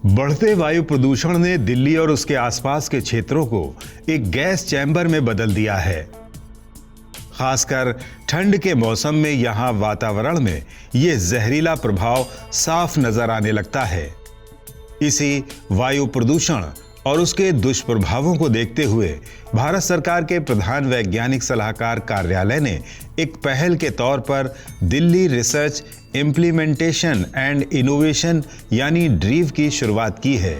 बढ़ते वायु प्रदूषण ने दिल्ली और उसके आसपास के क्षेत्रों को एक गैस चैम्बर में बदल दिया है। खासकर ठंड के मौसम में यहां वातावरण में यह जहरीला प्रभाव साफ नजर आने लगता है। इसी वायु प्रदूषण और उसके दुष्प्रभावों को देखते हुए भारत सरकार के प्रधान वैज्ञानिक सलाहकार कार्यालय ने एक पहल के तौर पर Delhi research implementation and innovation यानी ड्रीव की शुरुआत की है।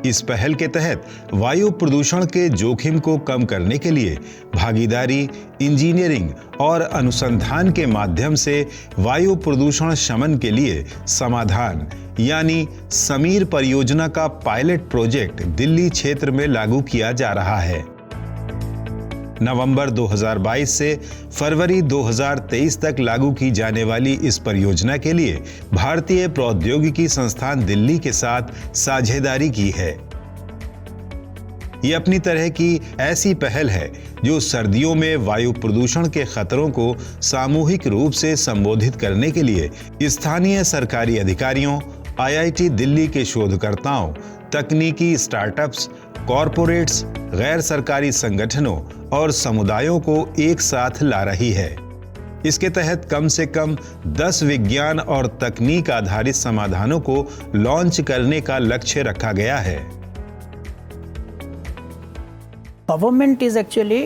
इस पहल के तहत वायु प्रदूषण के जोखिम को कम करने के लिए भागीदारी, इंजीनियरिंग और अनुसंधान के माध्यम से वायु प्रदूषण शमन के लिए समाधान यानी समीर परियोजना का पायलट प्रोजेक्ट दिल्ली क्षेत्र में लागू किया जा रहा है। नवंबर 2022 से फरवरी 2023 तक लागू की जाने वाली इस परियोजना के लिए भारतीय प्रौद्योगिकी संस्थान दिल्ली के साथ साझेदारी की है। ये अपनी तरह की ऐसी पहल है जो सर्दियों में वायु प्रदूषण के खतरों को सामूहिक रूप से संबोधित करने के लिए स्थानीय सरकारी अधिकारियों, IIT दिल्ली के शोधकर्ताओं, तकनीकी स्टार्टअप्स, कॉरपोरेट्स, गैर सरकारी संगठनों और समुदायों को एक साथ ला रही है। इसके तहत कम से कम 10 विज्ञान और तकनीक आधारित समाधानों को लॉन्च करने का लक्ष्य रखा गया है। Government is actually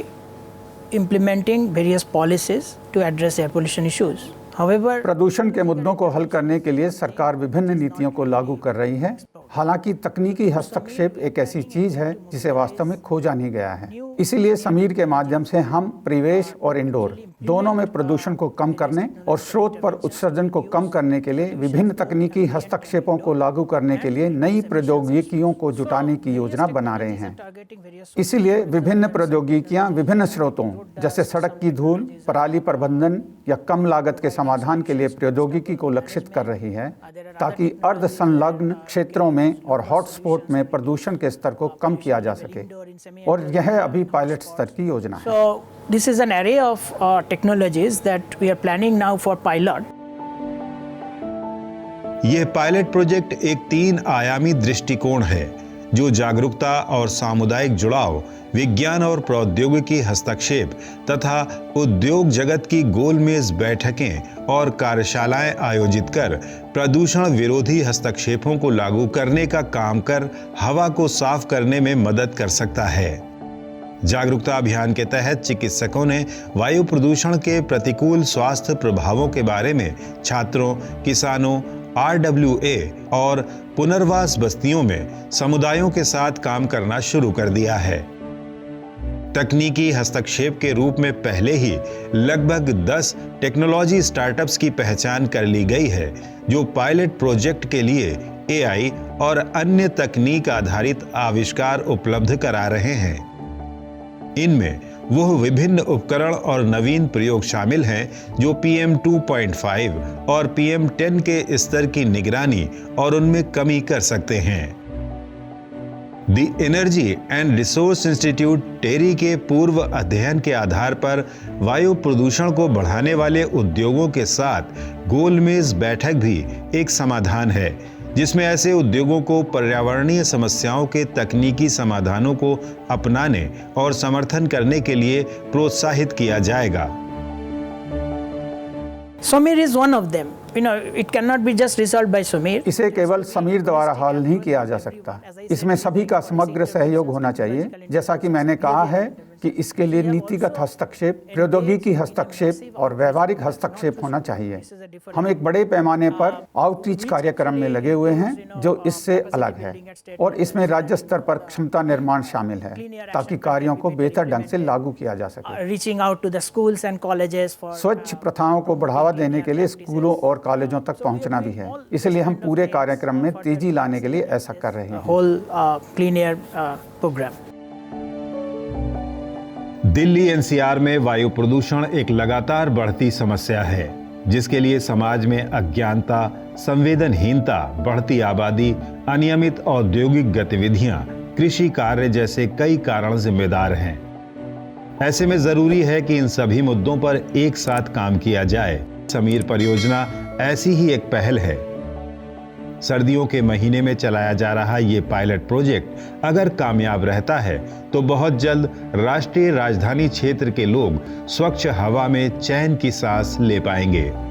implementing various policies to address air pollution issues. However, प्रदूषण के मुद्दों को हल करने के लिए सरकार विभिन्न नीतियों को लागू कर रही है। हालांकि तकनीकी हस्तक्षेप एक ऐसी चीज है जिसे वास्तव में खोजा नहीं गया है। इसीलिए समीर के माध्यम से हम परिवेश और इंडोर दोनों में प्रदूषण को कम करने और स्रोत पर उत्सर्जन को कम करने के लिए विभिन्न तकनीकी हस्तक्षेपों को लागू करने के लिए नई प्रौद्योगिकियों को जुटाने की योजना बना रहे हैं। इसीलिए विभिन्न प्रौद्योगिकियां विभिन्न स्रोतों जैसे सड़क की धूल, पराली प्रबंधन या कम लागत के समाधान के लिए प्रौद्योगिकी को लक्षित कर रही है ताकि अर्ध संलग्न क्षेत्रों में और हॉटस्पॉट में प्रदूषण के स्तर को कम किया जा सके, और यह अभी पायलट स्तर की योजना है। So this is an array of technologies that we are planning now for pilot. यह पायलट प्रोजेक्ट एक 3 आयामी दृष्टिकोण है जो जागरूकता और सामुदायिक जुड़ाव, विज्ञान और प्रौद्योगिकी हस्तक्षेप तथा उद्योग जगत की गोलमेज बैठकें और कार्यशालाएं आयोजित कर प्रदूषण विरोधी हस्तक्षेपों को लागू करने का काम कर हवा को साफ करने में मदद कर सकता है। जागरूकता अभियान के तहत चिकित्सकों ने वायु प्रदूषण के प्रतिकूल स्वास्थ्य प्रभावों के बारे में छात्रों, किसानों, RWA और पुनर्वास बस्तियों में समुदायों के साथ काम करना शुरू कर दिया है। तकनीकी हस्तक्षेप के रूप में पहले ही लगभग 10 टेक्नोलॉजी स्टार्टअप्स की पहचान कर ली गई है जो पायलट प्रोजेक्ट के लिए AI और अन्य तकनीक आधारित आविष्कार उपलब्ध करा रहे हैं। इनमें वह विभिन्न उपकरण और नवीन प्रयोग शामिल हैं जो PM 2.5 और PM 10 के स्तर की निगरानी और उनमें कमी कर सकते हैं। The energy and resource institute TERI के पूर्व अध्ययन के आधार पर वायु प्रदूषण को बढ़ाने वाले उद्योगों के साथ गोलमेज बैठक भी एक समाधान है जिसमें ऐसे उद्योगों को पर्यावरणीय समस्याओं के तकनीकी समाधानों को अपनाने और समर्थन करने के लिए प्रोत्साहित किया जाएगा। Samir is one of them. It cannot be just resolved by Samir. इसे केवल समीर द्वारा हल नहीं किया जा सकता। इसमें सभी का समग्र सहयोग होना चाहिए। जैसा कि मैंने कहा है कि इसके लिए नीतिगत हस्तक्षेप, प्रौद्योगिकी हस्तक्षेप और व्यवहारिक हस्तक्षेप होना चाहिए। हम एक बड़े पैमाने पर आउटरीच कार्यक्रम में लगे हुए हैं जो इससे अलग है, और इसमें राज्य स्तर पर क्षमता निर्माण शामिल है ताकि कार्यों को बेहतर ढंग से लागू किया जा सके। Reaching out to the schools and colleges for स्वच्छ प्रथाओं को बढ़ावा देने के लिए स्कूलों और कॉलेजों तक पहुंचना भी है। इसलिए हम पूरे कार्यक्रम में तेजी लाने के लिए ऐसा कर रहे हैं। whole clean air program. Delhi NCR में वायु प्रदूषण एक लगातार बढ़ती समस्या है जिसके लिए समाज में अज्ञानता, संवेदनहीनता, बढ़ती आबादी, अनियमित औद्योगिक गतिविधियां, कृषि कार्य जैसे कई कारण जिम्मेदार हैं। ऐसे में जरूरी है कि इन सभी मुद्दों पर एक साथ काम किया जाए। समीर परियोजना ऐसी ही एक पहल है। सर्दियों के महीने में चलाया जा रहा ये पायलट प्रोजेक्ट अगर कामयाब रहता है तो बहुत जल्द राष्ट्रीय राजधानी क्षेत्र के लोग स्वच्छ हवा में चैन की सांस ले पाएंगे।